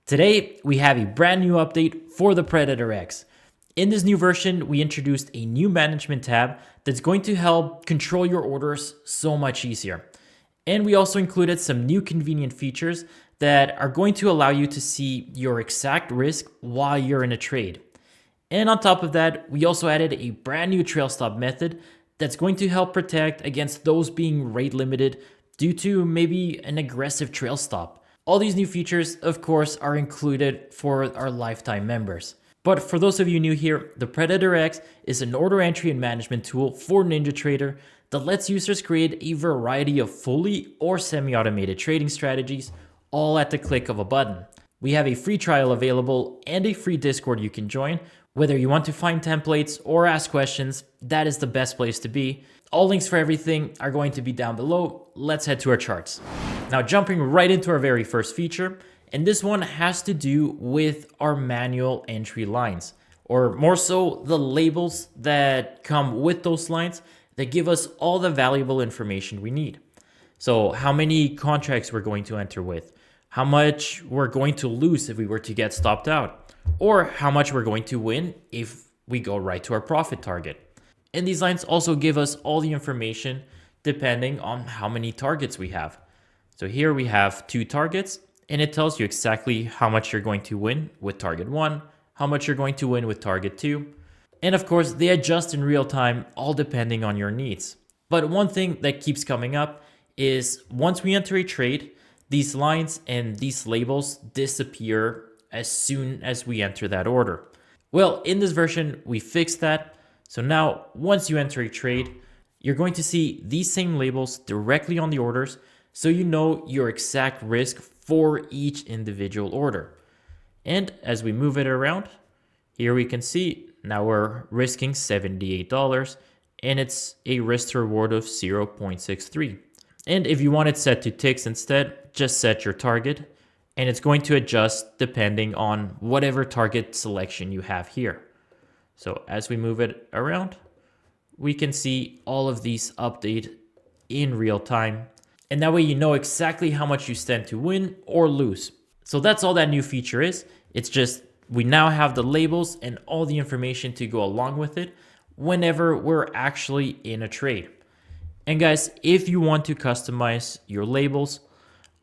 Today, we have a brand new update for the Predator X. In this new version, we introduced a new management tab that's going to help control your orders so much easier. And we also included some new convenient features that are going to allow you to see your exact risk while you're in a trade. And on top of that, we also added a brand new trail stop method that's going to help protect against those being rate limited due to maybe an aggressive trail stop. All these new features, of course, are included for our lifetime members. But for those of you new here, the Predator X is an order entry and management tool for NinjaTrader that lets users create a variety of fully or semi-automated trading strategies, all at the click of a button. We have a free trial available and a free Discord you can join. Whether you want to find templates or ask questions, that is the best place to be. All links for everything are going to be down below. Let's head to our charts. Now, jumping right into our very first feature, and this one has to do with our manual entry lines, or more so the labels that come with those lines that give us all the valuable information we need. So how many contracts we're going to enter with, how much we're going to lose if we were to get stopped out, or how much we're going to win if we go right to our profit target. And these lines also give us all the information depending on how many targets we have. So here we have 2 targets, and it tells you exactly how much you're going to win with target 1, how much you're going to win with target 2. And of course, they adjust in real time, all depending on your needs. But one thing that keeps coming up is once we enter a trade, these lines and these labels disappear as soon as we enter that order. Well, in this version, we fixed that. So now, once you enter a trade, you're going to see these same labels directly on the orders, so you know your exact risk for each individual order. And as we move it around, here we can see now we're risking $78, and it's a risk to reward of 0.63. And if you want it set to ticks instead, just set your target, and it's going to adjust depending on whatever target selection you have here. So as we move it around, we can see all of these update in real time. And that way you know exactly how much you stand to win or lose. So that's all that new feature is. It's just we now have the labels and all the information to go along with it whenever we're actually in a trade. And guys, if you want to customize your labels,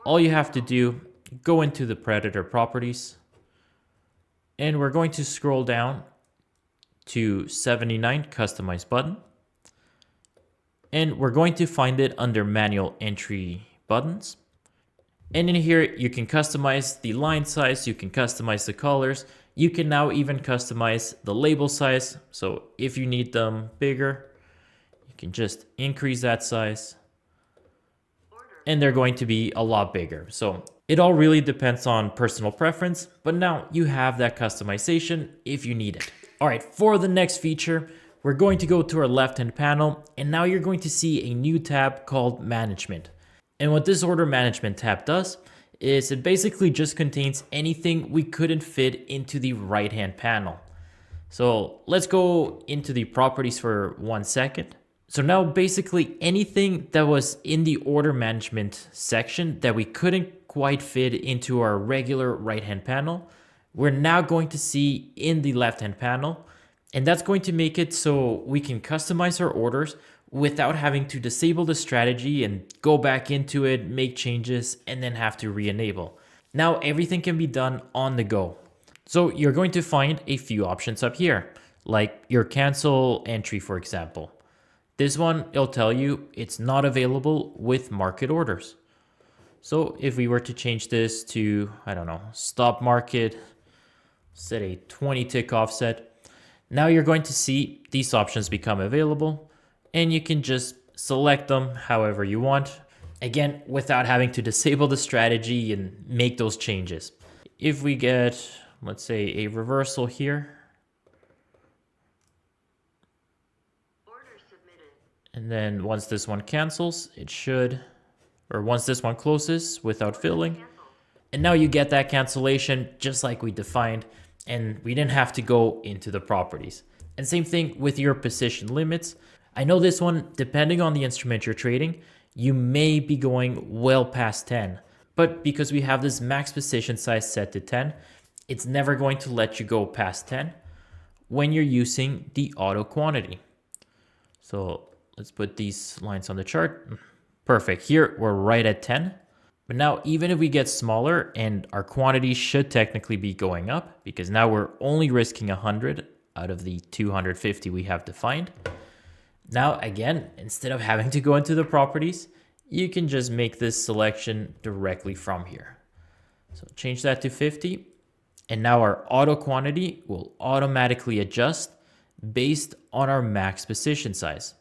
all you have to do, go into the Predator properties, and we're going to scroll down to 79 customize button, and we're going to find it under manual entry buttons. And in here you can customize the line size, you can customize the colors, you can now even customize the label size. So if you need them bigger, you can just increase that size and they're going to be a lot bigger. So it all really depends on personal preference, but now you have that customization if you need it. All right, for the next feature, we're going to go to our left-hand panel, and now you're going to see a new tab called Management. And what this order management tab does is it basically just contains anything we couldn't fit into the right-hand panel. So let's go into the properties for 1 second. So now basically anything that was in the order management section that we couldn't quite fit into our regular right-hand panel, we're now going to see in the left-hand panel, and that's going to make it so we can customize our orders without having to disable the strategy and go back into it, make changes, and then have to re-enable. Now everything can be done on the go. So you're going to find a few options up here, like your cancel entry, for example. This one, it'll tell you it's not available with market orders. So if we were to change this to, I don't know, stop market, set a 20 tick offset. Now you're going to see these options become available, and you can just select them however you want. Again, without having to disable the strategy and make those changes. If we get, let's say, a reversal here, order submitted. And then once this one cancels, it should, or once this one closes without filling, and now you get that cancellation just like we defined, and we didn't have to go into the properties. And same thing with your position limits. I know this one, depending on the instrument you're trading, you may be going well past 10. But because we have this max position size set to 10, it's never going to let you go past 10 when you're using the auto quantity. So let's put these lines on the chart. Perfect. Here we're right at 10. But now even if we get smaller, and our quantity should technically be going up because now we're only risking 100 out of the 250 we have defined. Now again, instead of having to go into the properties, you can just make this selection directly from here. So change that to 50. And now our auto quantity will automatically adjust based on our max position size.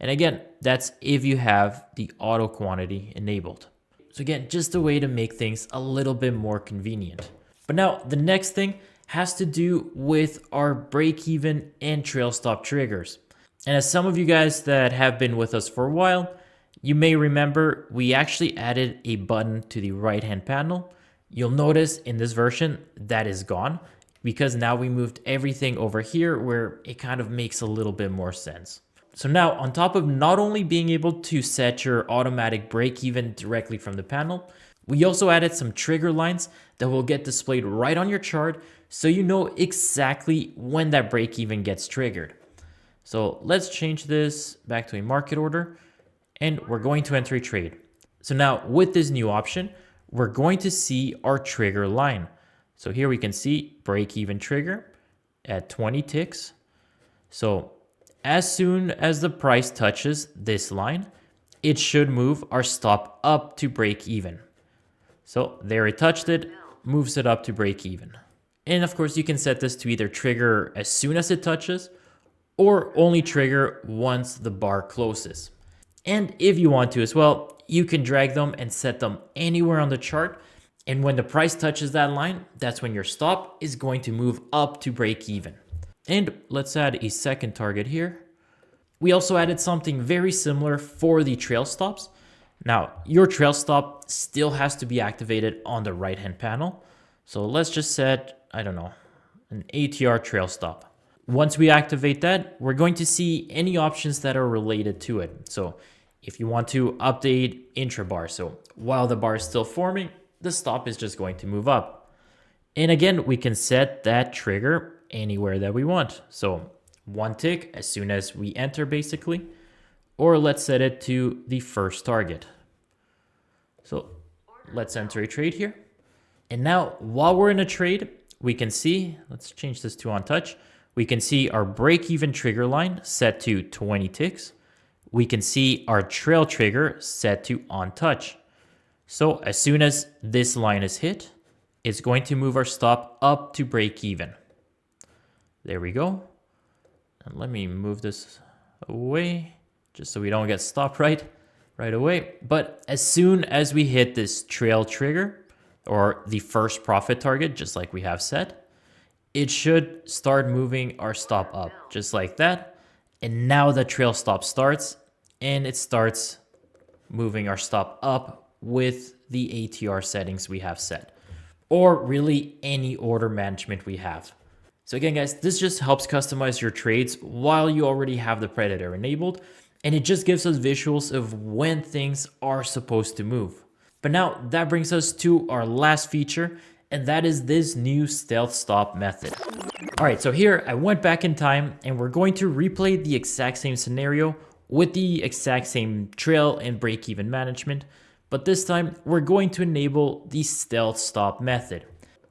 And again, that's if you have the auto quantity enabled. So again, just a way to make things a little bit more convenient. But now the next thing has to do with our break even and trail stop triggers. And as some of you guys that have been with us for a while, you may remember we actually added a button to the right hand panel. You'll notice in this version that is gone because now we moved everything over here where it kind of makes a little bit more sense. So now on top of not only being able to set your automatic break even directly from the panel, we also added some trigger lines that will get displayed right on your chart so you know exactly when that break even gets triggered. So let's change this back to a market order and we're going to enter a trade. So now with this new option, we're going to see our trigger line. So here we can see break even trigger at 20 ticks. So as soon as the price touches this line, it should move our stop up to break even. So there it touched it, moves it up to break even. And of course you can set this to either trigger as soon as it touches or only trigger once the bar closes. And if you want to as well, you can drag them and set them anywhere on the chart. And when the price touches that line, that's when your stop is going to move up to break even. And let's add a second target here. We also added something very similar for the trail stops. Now, your trail stop still has to be activated on the right-hand panel. So let's just set, I don't know, an ATR trail stop. Once we activate that, we're going to see any options that are related to it. So if you want to update intra-bar, so while the bar is still forming, the stop is just going to move up. And again, we can set that trigger anywhere that we want. So 1 tick as soon as we enter basically, or let's set it to the first target. So let's enter a trade here. And now while we're in a trade, we can see, let's change this to on touch. We can see our break even trigger line set to 20 ticks. We can see our trail trigger set to on touch. So as soon as this line is hit, it's going to move our stop up to break even. There we go. And let me move this away just so we don't get stopped right away. But as soon as we hit this trail trigger or the first profit target, just like we have set, it should start moving our stop up just like that. And now the trail stop starts and it starts moving our stop up with the ATR settings we have set, or really any order management we have. So again, guys, this just helps customize your trades while you already have the Predator enabled, and it just gives us visuals of when things are supposed to move. But now that brings us to our last feature, and that is this new stealth stop method. All right, so here I went back in time and we're going to replay the exact same scenario with the exact same trail and break-even management, but this time we're going to enable the stealth stop method.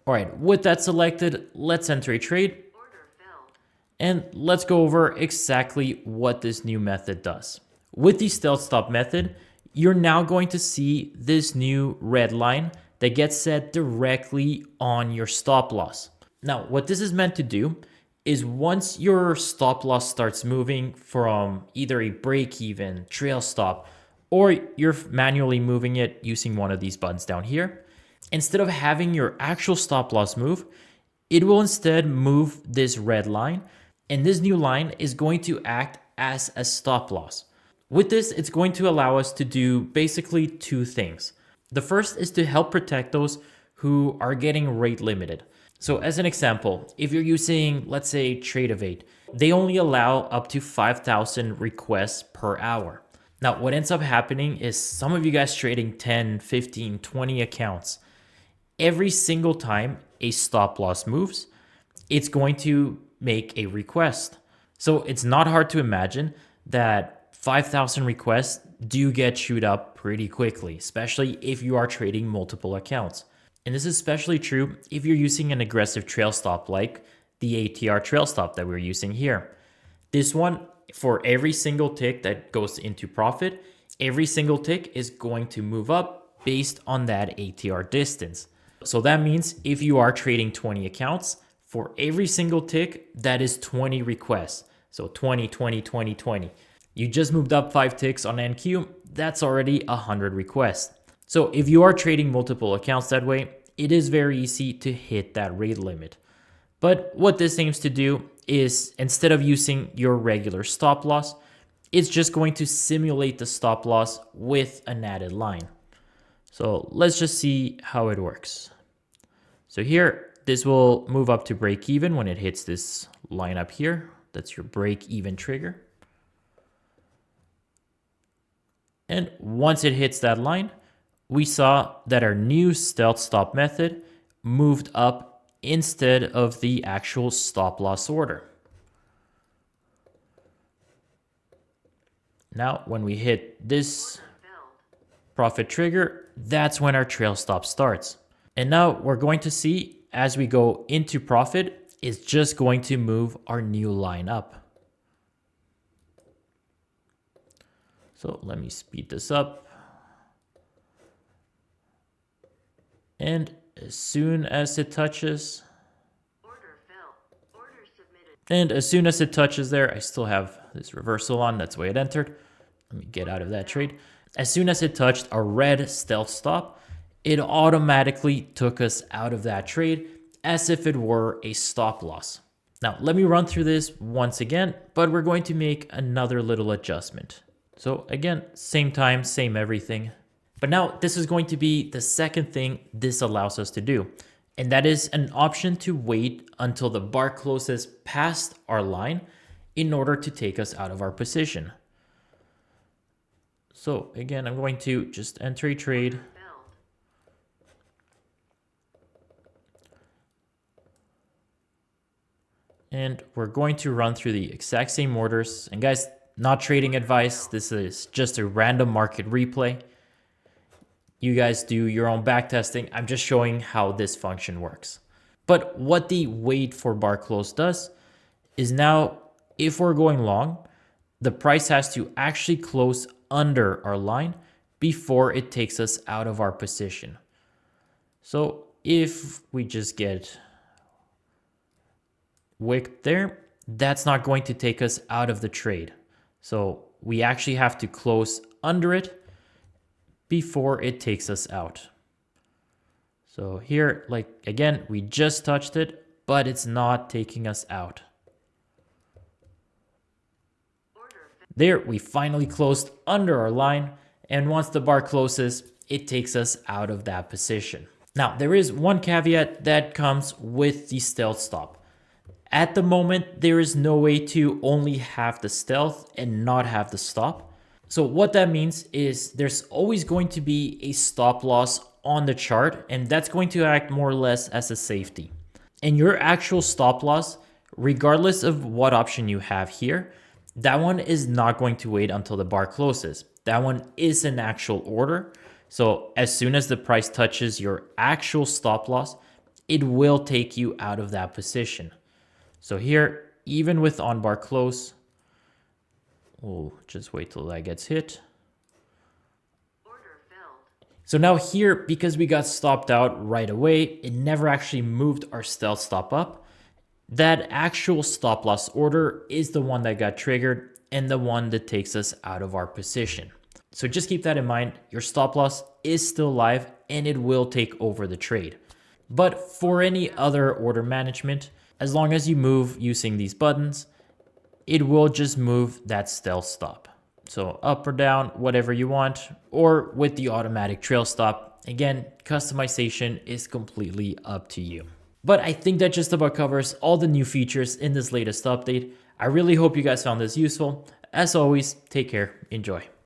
All right, with that selected, let's enter a trade. Order filled. And let's go over exactly what this new method does. With the stealth stop method, you're now going to see this new red line that gets set directly on your stop loss. Now, what this is meant to do is once your stop loss starts moving from either a break even, trail stop, or you're manually moving it using one of these buttons down here, instead of having your actual stop loss move, it will instead move this red line, and this new line is going to act as a stop loss. With this, it's going to allow us to do basically two things. The first is to help protect those who are getting rate limited. So as an example, if you're using, let's say, TradeSaber, they only allow up to 5,000 requests per hour. Now, what ends up happening is some of you guys trading 10, 15, 20 accounts. Every single time a stop loss moves, it's going to make a request. So it's not hard to imagine that 5,000 requests do get chewed up pretty quickly, especially if you are trading multiple accounts. And this is especially true if you're using an aggressive trail stop like the ATR trail stop that we're using here. This one, for every single tick that goes into profit, every single tick is going to move up based on that ATR distance. So that means if you are trading 20 accounts, for every single tick, that is 20 requests. So 20, 20, 20, 20. You just moved up 5 ticks on NQ, that's already 100 requests. So if you are trading multiple accounts that way, it is very easy to hit that rate limit. But what this aims to do is, instead of using your regular stop loss, it's just going to simulate the stop loss with an added line. So let's just see how it works. So here, this will move up to break even when it hits this line up here. That's your break even trigger. And once it hits that line, we saw that our new stealth stop method moved up instead of the actual stop loss order. Now, when we hit this profit trigger, that's when our trail stop starts. And now we're going to see, as we go into profit, it's just going to move our new line up. So let me speed this up. And as soon as it touches, and as soon as it touches there, I still have this reversal on, that's the way it entered. Let me get out of that trade. As soon as it touched a red stealth stop, it automatically took us out of that trade as if it were a stop loss. Now, let me run through this once again, but we're going to make another little adjustment. So again, same time, same everything. But now this is going to be the second thing this allows us to do. And that is an option to wait until the bar closes past our line in order to take us out of our position. So again, I'm going to just enter a trade. And we're going to run through the exact same orders. And guys, not trading advice. This is just a random market replay. You guys do your own back testing. I'm just showing how this function works. But what the wait for bar close does is now, if we're going long, the price has to actually close under our line before it takes us out of our position. So if we just get wicked there, that's not going to take us out of the trade. So we actually have to close under it before it takes us out. So here, like again, we just touched it, but it's not taking us out. There, we finally closed under our line, and once the bar closes, it takes us out of that position. Now, there is one caveat that comes with the stealth stop. At the moment, there is no way to only have the stealth and not have the stop. So what that means is there's always going to be a stop loss on the chart, and that's going to act more or less as a safety. And your actual stop loss, regardless of what option you have here, that one is not going to wait until the bar closes. That one is an actual order. So as soon as the price touches your actual stop loss, it will take you out of that position. So here, even with on bar close, we'll just wait till that gets hit. So now here, because we got stopped out right away, it never actually moved our stealth stop up. That actual stop loss order is the one that got triggered and the one that takes us out of our position. So just keep that in mind. Your stop loss is still live and it will take over the trade. But for any other order management, as long as you move using these buttons, it will just move that stealth stop. So up or down, whatever you want, or with the automatic trail stop. Again, customization is completely up to you. But I think that just about covers all the new features in this latest update. I really hope you guys found this useful. As always, take care, enjoy.